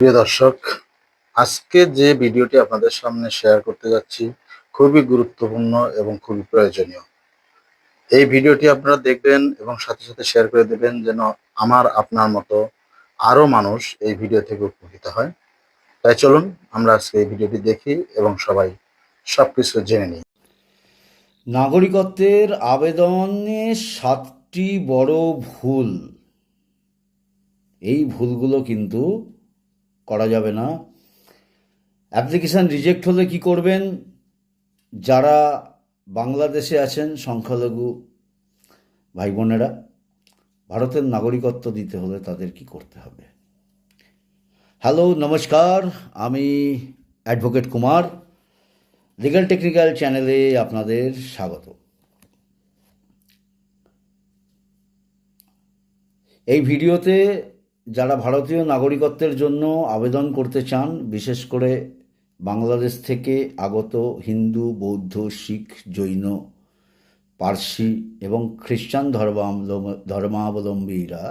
প্রিয় দর্শক, আজকে যে ভিডিওটি আপনাদের সামনে শেয়ার করতে যাচ্ছি খুবই গুরুত্বপূর্ণ এবং খুবই প্রয়োজনীয়। এই ভিডিওটি আপনারা দেখবেন এবং সাথে সাথে শেয়ার করে দেবেন যেন আমার আপনার মতো আরো মানুষ এই ভিডিও থেকে উপকৃত হয়। তাই চলুন আমরা আজকে এই ভিডিওটি দেখি এবং সবাই সবকিছু জেনে নিই। নাগরিকত্বের আবেদনে 7টি বড় ভুল। এই ভুলগুলো কিন্তু করা যাবে না। অ্যাপ্লিকেশান রিজেক্ট হলে কি করবেন? যারা বাংলাদেশে আছেন সংখ্যালঘু ভাই বোনেরা, ভারতের নাগরিকত্ব দিতে হলে তাদের কি করতে হবে? হ্যালো, নমস্কার, আমি অ্যাডভোকেট কুমার, লিগ্যাল টেকনিক্যাল চ্যানেলে আপনাদের স্বাগত। এই ভিডিওতে যারা ভারতীয় নাগরিকত্বের জন্য আবেদন করতে চান, বিশেষ করে বাংলাদেশ থেকে আগত হিন্দু, বৌদ্ধ, শিখ, জৈন, পার্সি এবং খ্রিস্টান ধর্মাবলম্বীরা,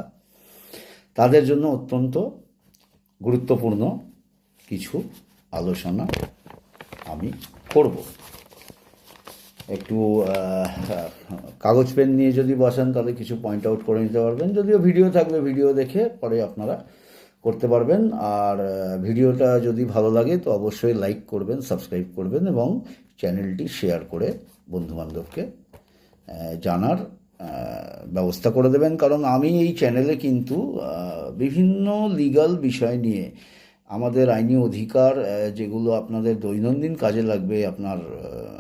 তাদের জন্য অত্যন্ত গুরুত্বপূর্ণ কিছু আলোচনা আমি করব। একটু কাগজ পেন নিয়ে যদি বসেন তাহলে কিছু পয়েন্ট আউট করে নিতে পারবেন। যদিও ভিডিও থাকবে, ভিডিও দেখে পরে আপনারা করতে পারবেন। আর ভিডিওটা যদি ভালো লাগে তো অবশ্যই লাইক করবেন, সাবস্ক্রাইব করবেন এবং চ্যানেলটি শেয়ার করে বন্ধুবান্ধবকে জানার ব্যবস্থা করে দেবেন। কারণ আমি এই চ্যানেলে কিন্তু বিভিন্ন লিগাল বিষয় নিয়ে, আমাদের আইনি অধিকার যেগুলো আপনাদের দৈনন্দিন কাজে লাগবে,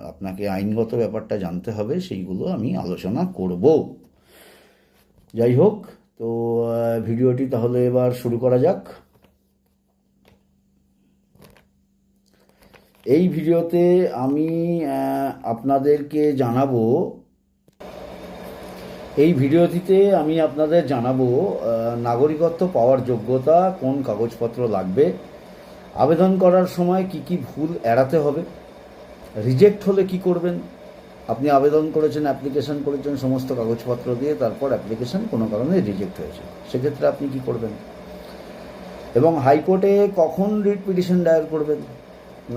আপনাকে আইনগত ব্যাপারটা জানতে হবে, সেইগুলো আমি আলোচনা করব। যাই হোক, তো ভিডিওটি তাহলে এবার শুরু করা যাক। এই ভিডিওতে আমি আপনাদেরকে জানাবো, নাগরিকত্ব পাওয়ার যোগ্যতা, কোন কাগজপত্র লাগবে, আবেদন করার সময় কি কি ভুল এড়াতে হবে, রিজেক্ট হলে কি করবেন। আপনি আবেদন করেছেন, অ্যাপ্লিকেশন করেছেন সমস্ত কাগজপত্র দিয়ে, তারপর অ্যাপ্লিকেশন কোনো কারণে রিজেক্ট হয়েছে, সেক্ষেত্রে আপনি কি করবেন, এবং হাইকোর্টে কখন রিট পিটিশন দায়ের করবেন,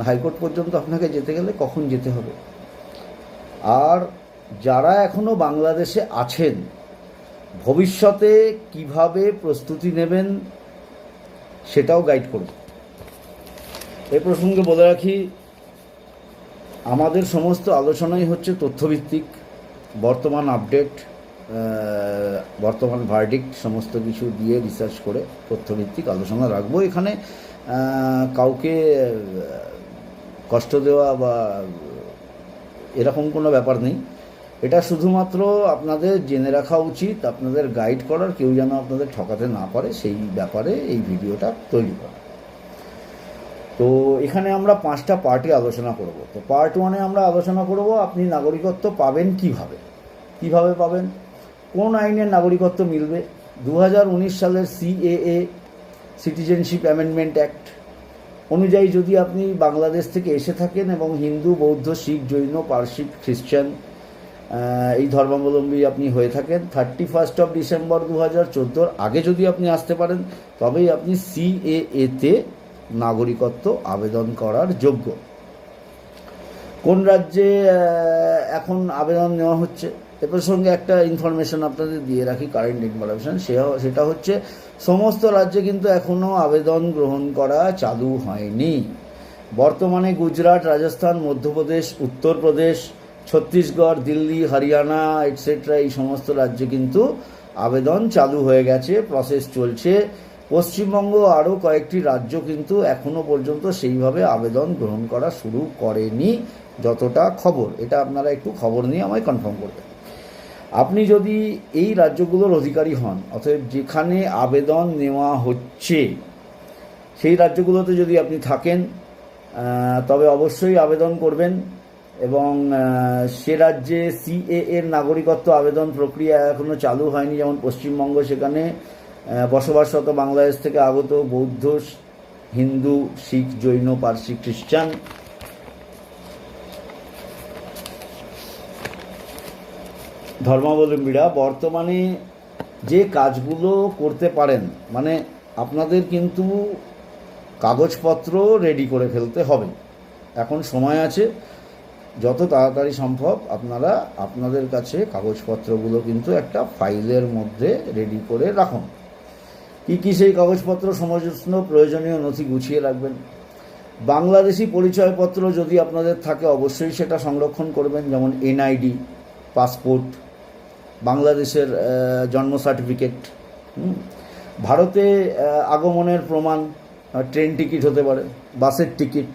হাইকোর্ট পর্যন্ত আপনাকে যেতে গেলে কখন যেতে হবে। আর যারা এখনও বাংলাদেশে আছেন, ভবিষ্যতে কিভাবে প্রস্তুতি নেবেন সেটাও গাইড করব। এই প্রসঙ্গে বলে রাখি, আমাদের সমস্ত আলোচনাই হচ্ছে তথ্যভিত্তিক, বর্তমান আপডেট, বর্তমান ভার্ডিক্ট সমস্ত কিছু দিয়ে রিসার্চ করে তথ্যভিত্তিক আলোচনা রাখবো। এখানে কাউকে কষ্ট দেওয়া বা এরকম কোনো ব্যাপার নেই। এটা শুধুমাত্র আপনাদের জেনে রাখা উচিত, আপনাদের গাইড করার, কেউ যেন আপনাদের ঠকাতে না পারে সেই ব্যাপারে এই ভিডিওটা তৈরি করা। তো এখানে আমরা 5টা পার্টে আলোচনা করব। তো পার্ট 1-এ আমরা আলোচনা করব আপনি নাগরিকত্ব পাবেন কিভাবে পাবেন, কোন আইনের নাগরিকত্ব মিলবে। 2019 সালের CAA, সিটিজেনশিপ অ্যামেন্ডমেন্ট অ্যাক্ট অনুযায়ী যদি আপনি বাংলাদেশ থেকে এসে থাকেন এবং হিন্দু, বৌদ্ধ, শিখ, জৈন, পার্সি, খ্রিস্টান এই ধর্মাবলম্বী আপনি হয়ে থাকেন, 31 ডিসেম্বর 2014 আগে যদি আপনি আসতে পারেন, তবেই আপনি CAA-তে নাগরিকত্ব আবেদন করার যোগ্য। কোন রাজ্যে এখন আবেদন নেওয়া হচ্ছে এ প্রসঙ্গে একটা ইনফরমেশন আপনাদের দিয়ে রাখি, কারেন্ট ইনফরমেশন। সেটা হচ্ছে সমস্ত রাজ্যে কিন্তু এখনও আবেদন গ্রহণ করা চালু হয়নি। বর্তমানে গুজরাট, রাজস্থান, মধ্যপ্রদেশ, উত্তরপ্রদেশ, ছত্তিশগড়, দিল্লি, হরিয়ানা এটসেট্রা এই সমস্ত রাজ্যে কিন্তু আবেদন চালু হয়ে গেছে, প্রসেস চলছে। পশ্চিমবঙ্গ আরও কয়েকটি রাজ্য কিন্তু এখনও পর্যন্ত সেইভাবে আবেদন গ্রহণ করা শুরু করেনি, যতটা খবর। এটা আপনারা একটু খবর নিয়ে আমায় কনফার্ম করবেন। আপনি যদি এই রাজ্যগুলোর অধিকারী হন, অতএব যেখানে আবেদন নেওয়া হচ্ছে সেই রাজ্যগুলোতে যদি আপনি থাকেন, তবে অবশ্যই আবেদন করবেন। এবং সে রাজ্যে CAA-এর নাগরিকত্ব আবেদন প্রক্রিয়া এখনও চালু হয়নি, যেমন পশ্চিমবঙ্গ, সেখানে বসবাসরত বাংলাদেশ থেকে আগত বৌদ্ধ, হিন্দু, শিখ, জৈন, পার্সি, খ্রিস্টান ধর্মাবলম্বীরা বর্তমানে যে কাজগুলো করতে পারেন, মানে আপনাদের কিন্তু কাগজপত্র রেডি করে ফেলতে হবে। এখন সময় আছে, যত তাড়াতাড়ি সম্ভব আপনারা আপনাদের কাছে কাগজপত্রগুলো কিন্তু একটা ফাইলের মধ্যে রেডি করে রাখুন। কী কী সেই কাগজপত্র? সমস্ত প্রয়োজনীয় নথি গুছিয়ে রাখবেন। বাংলাদেশি পরিচয়পত্র যদি আপনাদের থাকে অবশ্যই সেটা সংরক্ষণ করবেন, যেমন এনআইডি, পাসপোর্ট, বাংলাদেশের জন্ম সার্টিফিকেট, ভারতে আগমনের প্রমাণ, ট্রেন টিকিট হতে পারে, বাসের টিকিট,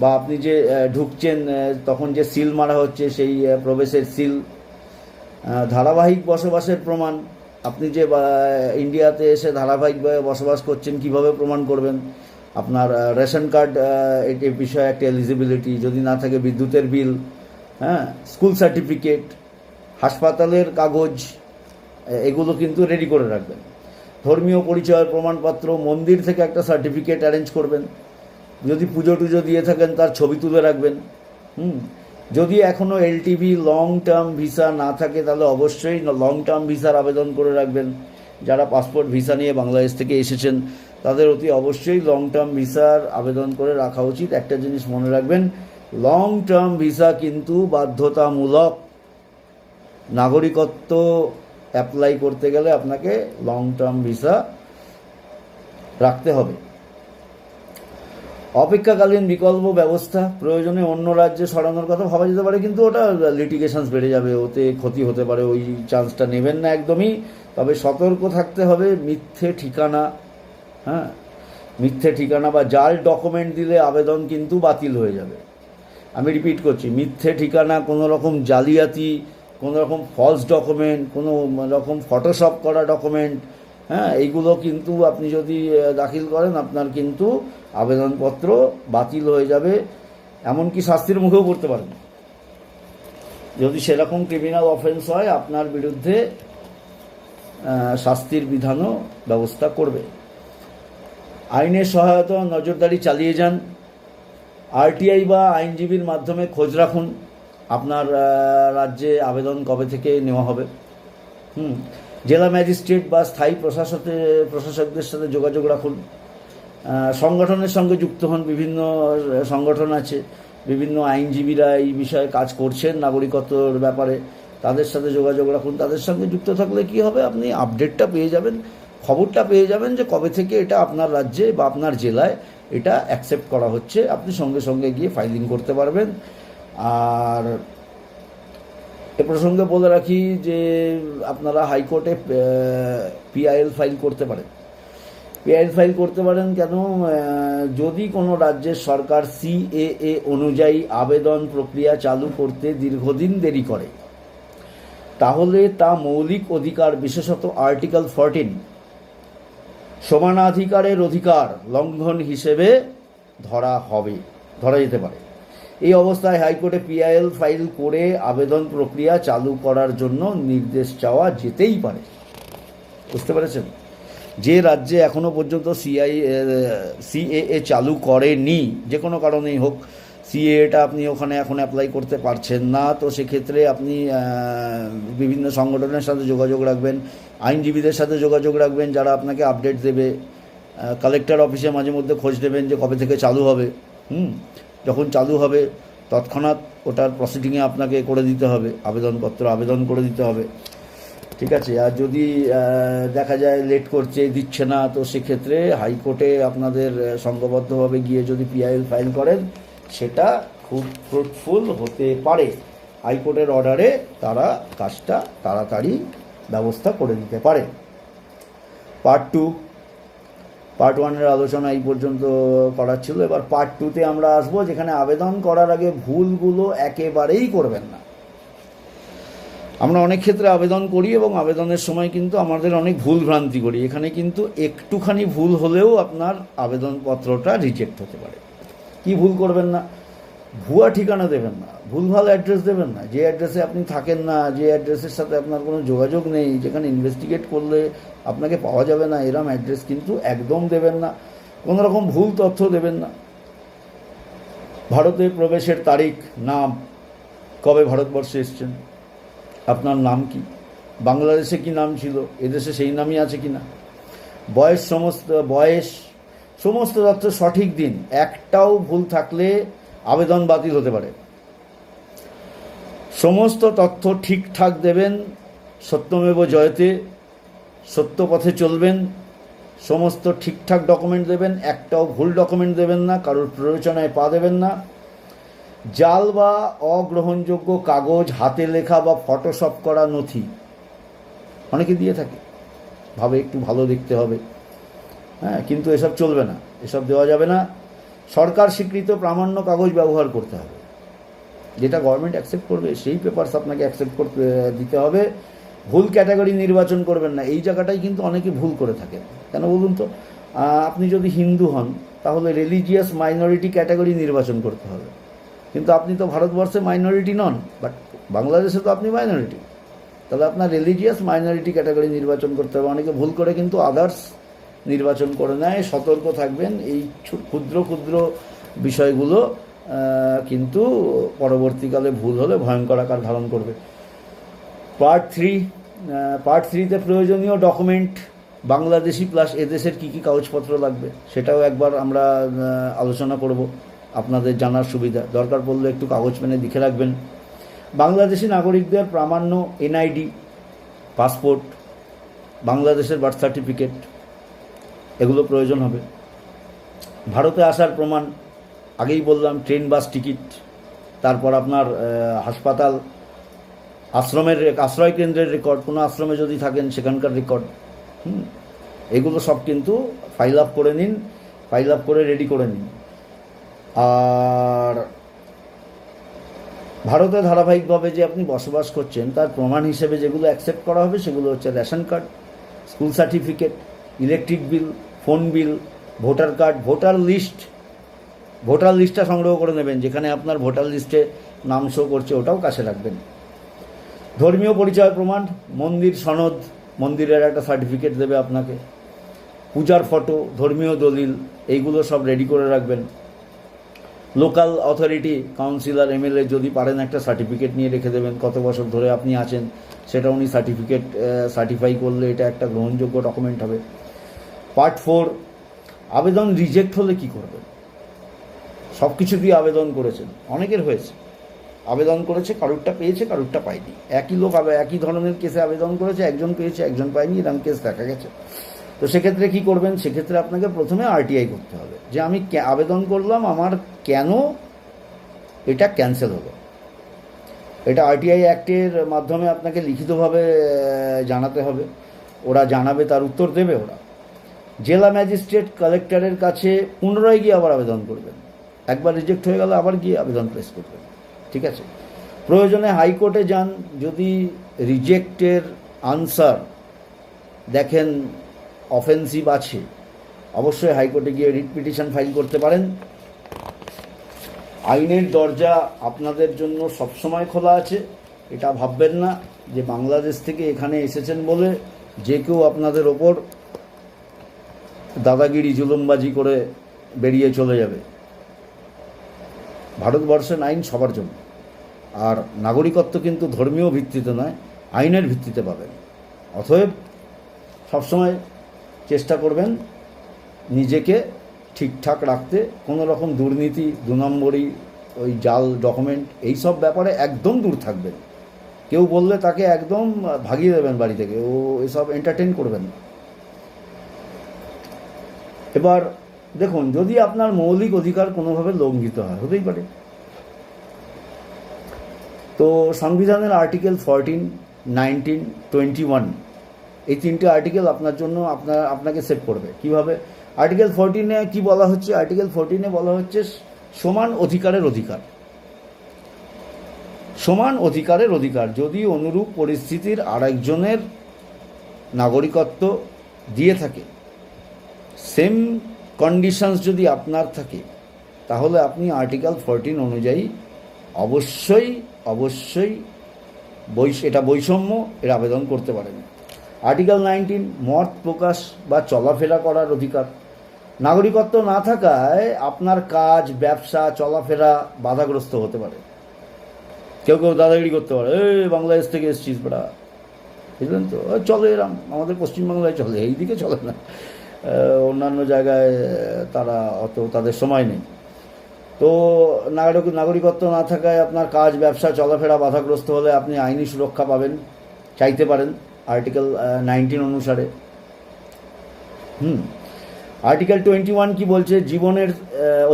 বা আপনি যে ঢুকছেন তখন যে সিল মারা হচ্ছে সেই প্রবেশের সিল, ধারাবাহিক বসবাসের প্রমাণ, আপনি যে ইন্ডিয়াতে এসে ধারাবাহিকভাবে বসবাস করছেন কিভাবে প্রমাণ করবেন, আপনার রেশন কার্ড এর বিষয়ে একটা এলিজিবিলিটি, যদি না থাকে বিদ্যুতের বিল, হ্যাঁ, স্কুল সার্টিফিকেট, হাসপাতালের কাগজ, এগুলো কিন্তু রেডি করে রাখবেন। ধর্মীয় পরিচয়ের প্রমাণপত্র, মন্দির থেকে একটা সার্টিফিকেট অ্যারেঞ্জ করবেন। যদি পুজো টুজো দিয়ে থাকেন তার ছবি তুলে রাখবেন। যদি এখনও এলটিভি লং টার্ম ভিসা না থাকে তাহলে অবশ্যই লং টার্ম ভিসার আবেদন করে রাখবেন। যারা পাসপোর্ট ভিসা নিয়ে বাংলাদেশ থেকে এসেছেন তাদের অতি অবশ্যই লং টার্ম ভিসার আবেদন করে রাখা উচিত। একটা জিনিস মনে রাখবেন, লং টার্ম ভিসা কিন্তু বাধ্যতামূলক। নাগরিকত্ব অ্যাপ্লাই করতে গেলে আপনাকে লং টার্ম ভিসা রাখতে হবে। অপেক্ষাকালীন বিকল্প ব্যবস্থা, প্রয়োজনে অন্য রাজ্যে সরানোর কথা ভাবা যেতে পারে, কিন্তু ওটা লিটিগেশনস বেড়ে যাবে, ওতে ক্ষতি হতে পারে, ওই চান্সটা নেবেন না একদমই। তবে সতর্ক থাকতে হবে, মিথ্যে ঠিকানা, হ্যাঁ, মিথ্যে ঠিকানা বা জাল ডকুমেন্ট দিলে আবেদন কিন্তু বাতিল হয়ে যাবে। আমি রিপিট করছি, মিথ্যে ঠিকানা, কোনো রকম জালিয়াতি, কোনো রকম ফলস ডকুমেন্ট, কোনো রকম ফটোশপ করা ডকুমেন্ট, হ্যাঁ, এইগুলো কিন্তু আপনি যদি দাখিল করেন আপনার কিন্তু আবেদনপত্র বাতিল হয়ে যাবে, এমনকি শাস্তির মুখেও পড়তে পারেন। যদি সেরকম ক্রিমিনাল অফেন্স হয় আপনার বিরুদ্ধে শাস্তির বিধানও ব্যবস্থা করবে। আইনের সহায়তা নজরদারি চালিয়ে যান। আরটিআই বা আইনজীবীর মাধ্যমে খোঁজ রাখুন আপনার রাজ্যে আবেদন কবে থেকে নেওয়া হবে। জেলা ম্যাজিস্ট্রেট বা স্থায়ী প্রশাসকদের সাথে যোগাযোগ রাখুন। সংগঠনের সঙ্গে যুক্ত হন, বিভিন্ন সংগঠন আছে, বিভিন্ন আইনজীবীরা এই বিষয়ে কাজ করছেন নাগরিকত্বর ব্যাপারে, তাদের সাথে যোগাযোগ রাখুন। তাদের সঙ্গে যুক্ত থাকলে কি হবে, আপনি আপডেটটা পেয়ে যাবেন, খবরটা পেয়ে যাবেন যে কবে থেকে এটা আপনার রাজ্যে বা আপনার জেলায় এটা অ্যাকসেপ্ট করা হচ্ছে। আপনি সঙ্গে সঙ্গে গিয়ে ফাইলিং করতে পারবেন। আর এ প্রসঙ্গে বলে রাখি যে আপনারা হাইকোর্টে পিআইএল ফাইল করতে পারেন। পিআইএল ফাইল করতে পারেন কেন? যদি কোনো রাজ্যের সরকার সিএএ অনুযায়ী আবেদন প্রক্রিয়া চালু করতে দীর্ঘদিন দেরি করে তাহলে তা মৌলিক অধিকার, বিশেষত আর্টিকেল 14 সমানাধিকারের অধিকার লঙ্ঘন হিসেবে ধরা যেতে পারে। এই অবস্থায় হাইকোর্টে পিআইএল ফাইল করে আবেদন প্রক্রিয়া চালু করার জন্য নির্দেশ চাওয়া যেতেই পারে। বুঝতে পেরেছেন? যে রাজ্যে এখনও পর্যন্ত সিএএ চালু করেনি, যে কোনো কারণেই হোক, সিএএটা আপনি ওখানে এখন অ্যাপ্লাই করতে পারছেন না, তো সেক্ষেত্রে আপনি বিভিন্ন সংগঠনের সাথে যোগাযোগ রাখবেন, আইনজীবীদের সাথে যোগাযোগ রাখবেন যারা আপনাকে আপডেট দেবে। কালেক্টর অফিসে মাঝে মধ্যে খোঁজ নেবেন যে কবে থেকে চালু হবে। যখন চালু হবে তৎক্ষণাৎ ওটার প্রসিডিংয়ে আপনাকে করে দিতে হবে, আবেদন করে দিতে হবে। ঠিক আছে? আর যদি দেখা যায় লেট করছে, দিচ্ছে না, তো সেক্ষেত্রে হাইকোর্টে আপনাদের সংঘবদ্ধভাবে গিয়ে যদি পিআইএল ফাইল করেন সেটা খুব ফ্রুটফুল হতে পারে। হাইকোর্টের অর্ডারে তারা কাজটা তাড়াতাড়ি ব্যবস্থা করে দিতে পারে। পার্ট 1-এর আলোচনা এই পর্যন্ত করার ছিল। এবার পার্ট 2-তে আমরা আসবো, যেখানে আবেদন করার আগে ভুলগুলো একেবারেই করবেন না। আমরা অনেক ক্ষেত্রে আবেদন করি এবং আবেদনের সময় কিন্তু আমাদের অনেক ভুল ভ্রান্তি করি। এখানে কিন্তু একটুখানি ভুল হলেও আপনার আবেদনপত্রটা রিজেক্ট হতে পারে। কি ভুল করবেন না? ভুয়া ঠিকানা দেবেন না, ভুলভাল অ্যাড্রেস দেবেন না, যে অ্যাড্রেসে আপনি থাকেন না, যে অ্যাড্রেসের সাথে আপনার কোনো যোগাযোগ নেই, যেখানে ইনভেস্টিগেট করলে আপনাকে পাওয়া যাবে না, এরম অ্যাড্রেস কিন্তু একদম দেবেন না। কোনো রকম ভুল তথ্য দেবেন না। ভারতে প্রবেশের তারিখ, নাম, কবে ভারতবর্ষে এসছেন, আপনার নাম কি, বাংলাদেশে কি নাম ছিল, এদেশে সেই নামই আছে কি না, বয়স সমস্ত তথ্য সঠিক দিন, একটাও ভুল থাকলে আবেদন বাতিল হতে পারে। সমস্ত তথ্য ঠিকঠাক দেবেন, সত্যমেব জয়তে, সত্য পথে চলবেন, সমস্ত ঠিকঠাক ডকুমেন্ট দেবেন, একটাও ভুল ডকুমেন্ট দেবেন না, কারোর প্ররোচনায় পা দেবেন না। জাল বা অগ্রহণযোগ্য কাগজ, হাতে লেখা বা ফটোশপ করা নথি অনেকে দিয়ে থাকে, ভাবে একটু ভালো দেখতে হবে, হ্যাঁ, কিন্তু এসব চলবে না, এসব দেওয়া যাবে না। সরকার স্বীকৃত প্রামাণ্য কাগজ ব্যবহার করতে হবে, যেটা গভর্নমেন্ট অ্যাকসেপ্ট করবে সেই পেপারস আপনাকে অ্যাকসেপ্ট করতে দিতে হবে। ভুল ক্যাটাগরি নির্বাচন করবেন না, এই জায়গাটাই কিন্তু অনেকে ভুল করে থাকেন। কেন বলুন তো? আপনি যদি হিন্দু হন তাহলে রিলিজিয়াস মাইনরিটি ক্যাটাগরি নির্বাচন করতে হবে, কিন্তু আপনি তো ভারতবর্ষে মাইনরিটি নন, বাট বাংলাদেশে তো আপনি মাইনরিটি, তাহলে আপনার রিলিজিয়াস মাইনরিটি ক্যাটাগরি নির্বাচন করতে হবে। অনেকে ভুল করে কিন্তু আদার্স নির্বাচন করে নেয়, সতর্ক থাকবেন। এই ক্ষুদ্র ক্ষুদ্র বিষয়গুলো কিন্তু পরবর্তীকালে ভুল হলে ভয়ঙ্কর আকার ধারণ করবে। পার্ট থ্রিতে প্রয়োজনীয় ডকুমেন্ট, বাংলাদেশি প্লাস এদেশের কী কী কাগজপত্র লাগবে সেটাও একবার আমরা আলোচনা করব, আপনাদের জানার সুবিধা। দরকার পড়লে একটু কাগজ পেনে লিখে রাখবেন। বাংলাদেশি নাগরিকদের প্রামাণ্য এনআইডি, পাসপোর্ট, বাংলাদেশের বার্থ সার্টিফিকেট, এগুলো প্রয়োজন হবে। ভারতে আসার প্রমাণ, আগেই বললাম, ট্রেন বাস টিকিট, তারপর আপনার হাসপাতাল, আশ্রমের আশ্রয় কেন্দ্রের রেকর্ড, কোনো আশ্রমে যদি থাকেন সেখানকার রেকর্ড, এগুলো সব কিন্তু ফাইল আপ করে নিন, ফাইল আপ করে রেডি করে নিন। আর ভারতে ধারাবাহিকভাবে যে আপনি বসবাস করছেন তার প্রমাণ হিসেবে যেগুলো অ্যাকসেপ্ট করা হবে সেগুলো হচ্ছে ration card, school certificate, electric bill, phone বিল, ভোটার কার্ড, ভোটার লিস্টটা সংগ্রহ করে নেবেন, যেখানে আপনার ভোটার লিস্টে নাম শো করছে ওটাও কাছে রাখবেন। ধর্মীয় পরিচয় প্রমাণ, মন্দির সনদ, মন্দিরের একটা সার্টিফিকেট দেবে আপনাকে, পূজার ফটো, ধর্মীয় দলিল, এইগুলো সব রেডি করে রাখবেন। লোকাল অথরিটি, কাউন্সিলর, এমএলএ যদি পারেন একটা সার্টিফিকেট নিয়ে রেখে দেবেন, কত বছর ধরে আপনি আছেন সেটা উনি সার্টিফাই করলে এটা একটা গ্রহণযোগ্য ডকুমেন্ট হবে। পার্ট 4, আবেদন রিজেক্ট হলে কি করবেন? সব কিছু দিয়ে আবেদন করেছেন, অনেকের হয়েছে, আবেদন করেছে, কারুরটা পেয়েছে, কারুরটা পায়নি। একই লোক একই ধরনের কেসে আবেদন করেছে, একজন পেয়েছে, একজন পায়নি, এরকম কেস দেখা গেছে। তো সেক্ষেত্রে কী করবেন? সেক্ষেত্রে আপনাকে প্রথমে আরটিআই করতে হবে, যে আমি আবেদন করলাম, আমার কেন এটা ক্যান্সেল হলো। এটা আরটিআই অ্যাক্টের মাধ্যমে আপনাকে লিখিতভাবে জানাতে হবে, ওরা জানাবে, তার উত্তর দেবে ওরা। জেলা ম্যাজিস্ট্রেট, কালেক্টরের কাছে পুনরায় গিয়ে আবার আবেদন করবেন, একবার রিজেক্ট হয়ে গেলে আবার গিয়ে আবেদন প্লেস করবেন, ঠিক আছে? প্রয়োজনে হাইকোর্টে যান, যদি রিজেক্টের আনসার দেখেন অফেন্সিভ আছে, অবশ্যই হাইকোর্টে গিয়ে রিট পিটিশন ফাইল করতে পারেন। আইনের দরজা আপনাদের জন্য সবসময় খোলা আছে, এটা ভাববেন না যে বাংলাদেশ থেকে এখানে এসেছেন বলে যে কেউ আপনাদের ওপর দাদাগিরি জুলুমবাজি করে বেরিয়ে চলে যাবে। ভারতবর্ষের আইন সবার জন্য, আর নাগরিকত্ব কিন্তু ধর্মীয় ভিত্তিতে নয়, আইনের ভিত্তিতে পাবেন। অতএব সবসময় চেষ্টা করবেন নিজেকে ঠিকঠাক রাখতে, কোনো রকম দুর্নীতি, 2 নম্বরি, ওই জাল ডকুমেন্ট, এইসব ব্যাপারে একদম দূর থাকবেন। কেউ বললে তাকে একদম ভাগিয়ে দেবেন বাড়ি থেকে, ও এসব এন্টারটেন করবেন না। এবার দেখুন, যদি আপনার মৌলিক অধিকার কোনোভাবে লঙ্ঘিত হয়, হতেই পারে, তো সংবিধানের আর্টিকেল 14, 19, 21, এই 3টে আর্টিকেল আপনার জন্য আপনাকে সেভ করবে। কিভাবে? আর্টিকেল 14-এ কী বলা হচ্ছে? আর্টিকেল 14-এ বলা হচ্ছে সমান অধিকারের অধিকার, সমান অধিকারের অধিকার। যদি অনুরূপ পরিস্থিতির আরেকজনের নাগরিকত্ব দিয়ে থাকে, সেম কন্ডিশনস যদি আপনার থাকে, তাহলে আপনি আর্টিকেল 14 অনুযায়ী অবশ্যই এটা বৈষম্য এর আবেদন করতে পারেন। আর্টিকেল 19, মত প্রকাশ বা চলাফেরা করার অধিকার। নাগরিকত্ব না থাকায় আপনার কাজ, ব্যবসা, চলাফেরা বাধাগ্রস্ত হতে পারে। কেউ দাদাগিরি করতে পারে, বাংলাদেশ থেকে এসেছিস বেড়া, বুঝলেন তো, চলে এরম, আমাদের পশ্চিমবাংলায় চলে, এই দিকে চলে না। অন্যান্য জায়গায় তারা অত তাদের সময় নেই। তো নাগরিকত্ব না থাকায় আপনার কাজ ব্যবসা চলাফেরা বাধাগ্রস্ত হলে আপনি আইনি সুরক্ষা পাবেন, চাইতে পারেন আর্টিকেল 19 অনুসারে। আর্টিকেল 21 কি বলছে? জীবনের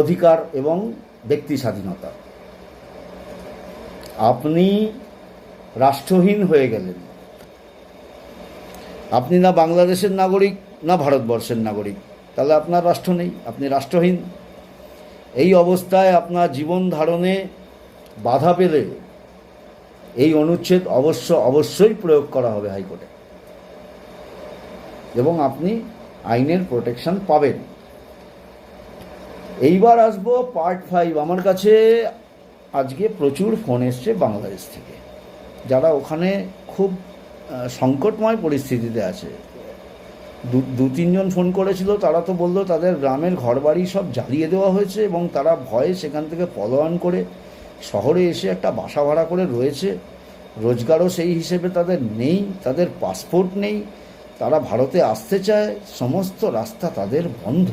অধিকার এবং ব্যক্তি স্বাধীনতা। আপনি রাষ্ট্রহীন হয়ে গেলেন, আপনি না বাংলাদেশের নাগরিক না ভারতবর্ষের নাগরিক, তাহলে আপনার রাষ্ট্র নেই, আপনি রাষ্ট্রহীন। এই অবস্থায় আপনার জীবন ধারণে বাধা পেলে এই অনুচ্ছেদ অবশ্যই প্রয়োগ করা হবে হাইকোর্টে, এবং আপনি আইনের প্রোটেকশন পাবেন। এইবার আসবো পার্ট 5। আমার কাছে আজকে প্রচুর ফোন এসছে বাংলাদেশ থেকে, যারা ওখানে খুব সংকটময় পরিস্থিতিতে আছে। দু তিনজন ফোন করেছিল, তারা তো বললো তাদের গ্রামের ঘরবাড়ি সব জ্বালিয়ে দেওয়া হয়েছে এবং তারা ভয়ে সেখান থেকে পলায়ন করে শহরে এসে একটা বাসা ভাড়া করে রয়েছে। রোজগারও সেই হিসেবে তাদের নেই, তাদের পাসপোর্ট নেই, তারা ভারতে আসতে চায়, সমস্ত রাস্তা তাদের বন্ধ।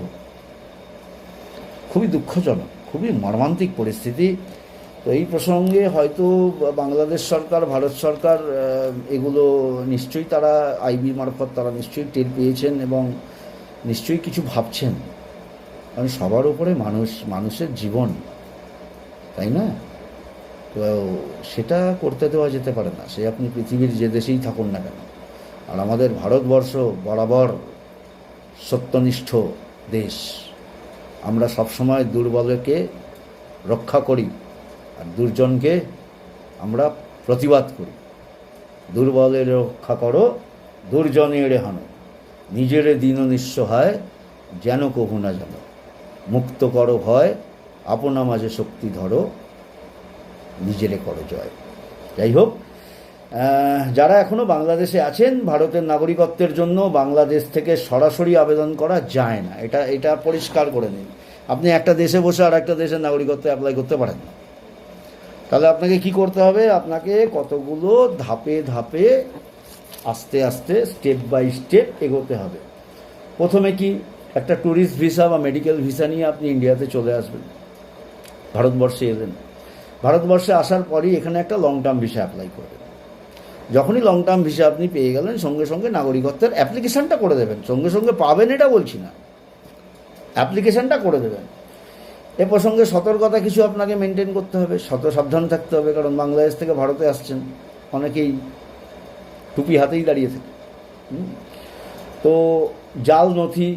খুবই দুঃখজনক, খুবই মর্মান্তিক পরিস্থিতি। তো এই প্রসঙ্গে হয়তো বাংলাদেশ সরকার, ভারত সরকার এগুলো নিশ্চয়ই তারা আইবি মারফত তারা নিশ্চয়ই টের পেয়েছেন এবং নিশ্চয়ই কিছু ভাবছেন। কারণ সবার উপরে মানুষের জীবন, তাই না? তো সেটা করতে দেওয়া যেতে পারে না, সে আপনি পৃথিবীর যে দেশেই থাকুন না কেন। আর আমাদের ভারতবর্ষ বরাবর সত্যনিষ্ঠ দেশ। আমরা সবসময় দুর্বলকে রক্ষা করি আর দুর্জনকে আমরা প্রতিবাদ করি। দুর্বলের রক্ষা করো, দুর্জনের হানো, নিজের দীন নিঃসহায় যেন কভু না জানো, মুক্ত করো ভয়, আপনা মাঝে শক্তি ধরো, নিজেরে করো জয়। যাই হোক, যারা এখনও বাংলাদেশে আছেন, ভারতের নাগরিকত্বের জন্য বাংলাদেশ থেকে সরাসরি আবেদন করা যায় না, এটা পরিষ্কার করে নিন। আপনি একটা দেশে বসে আর একটা দেশের নাগরিকত্ব অ্যাপ্লাই করতে পারেন না। তাহলে আপনাকে কি করতে হবে? আপনাকে কতগুলো ধাপে ধাপে আস্তে আস্তে স্টেপ বাই স্টেপ এগোতে হবে। প্রথমে কি, একটা ট্যুরিস্ট ভিসা বা মেডিকেল ভিসা নিয়ে আপনি ইন্ডিয়াতে চলে আসবেন, ভারতবর্ষে এলেন। ভারতবর্ষে আসার পরই এখানে একটা লং টার্ম ভিসা অ্যাপ্লাই করবেন। যখনই লং টার্ম ভিসা আপনি পেয়ে গেলেন, সঙ্গে সঙ্গে নাগরিকত্বের অ্যাপ্লিকেশানটা করে দেবেন। সঙ্গে সঙ্গে পাবেন এটা বলছি না, অ্যাপ্লিকেশানটা করে দেবেন। এ প্রসঙ্গে সতর্কতা কিছু আপনাকে মেনটেন করতে হবে, সাবধান থাকতে হবে। কারণ বাংলাদেশ থেকে ভারতে আসছেন, অনেকেই টুপি হাতেই দাঁড়িয়ে থাকে। তো জাল নথি,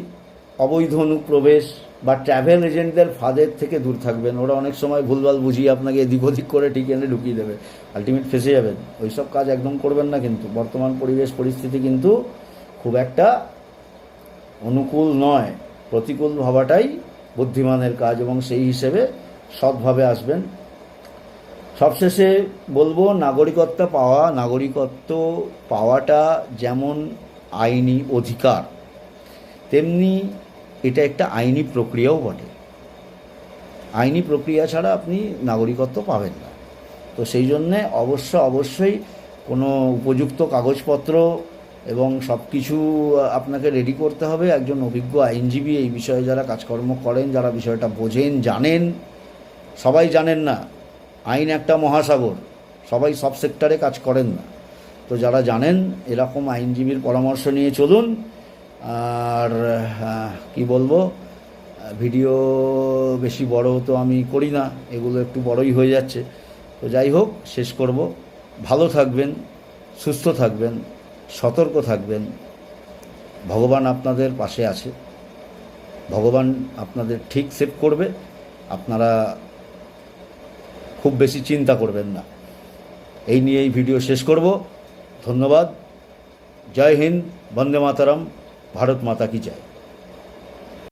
অবৈধ অনুপ্রবেশ বা ট্র্যাভেল এজেন্টদের ফাঁদের থেকে দূর থাকবেন। ওরা অনেক সময় ভুলভাল বুঝিয়ে আপনাকে এদিক ওদিক করে ঠিক এনে ঢুকিয়ে দেবে, আলটিমেট ফেসে যাবেন। ওইসব কাজ একদম করবেন না। কিন্তু বর্তমান পরিস্থিতি কিন্তু খুব একটা অনুকূল নয়, প্রতিকূল ভাবাটাই বুদ্ধিমানের কাজ, এবং সেই হিসেবে সৎভাবে আসবেন। সবশেষে বলবো, নাগরিকত্ব পাওয়াটা যেমন আইনি অধিকার, তেমনি এটা একটা আইনি প্রক্রিয়াও বটে। আইনি প্রক্রিয়া ছাড়া আপনি নাগরিকত্ব পাবেন না। তো সেই জন্যে অবশ্যই কোনো উপযুক্ত কাগজপত্র এবং সব কিছু আপনাকে রেডি করতে হবে। একজন অভিজ্ঞ আইনজীবী, এই বিষয়ে যারা কাজকর্ম করেন, যারা বিষয়টা বোঝেন, জানেন। সবাই জানেন না, আইন একটা মহাসাগর, সবাই সব সেক্টরে কাজ করেন না। তো যারা জানেন, এরকম আইনজীবীর পরামর্শ নিয়ে চলুন। আর কি বলবো, ভিডিও বেশি বড় তো আমি করি না, এগুলো একটু বড়ই হয়ে যাচ্ছে। তো যাই হোক, শেষ করব। ভালো থাকবেন, সুস্থ থাকবেন, সতর্ক থাকবেন। ভগবান আপনাদের পাশে আছে, ভগবান আপনাদের ঠিক সেভ করবে। আপনারা খুব বেশি চিন্তা করবেন না। এই নিয়ে এই ভিডিও শেষ করব। ধন্যবাদ। জয় হিন্দ, বন্দে মাতরম, ভারত মাতা কি জয়।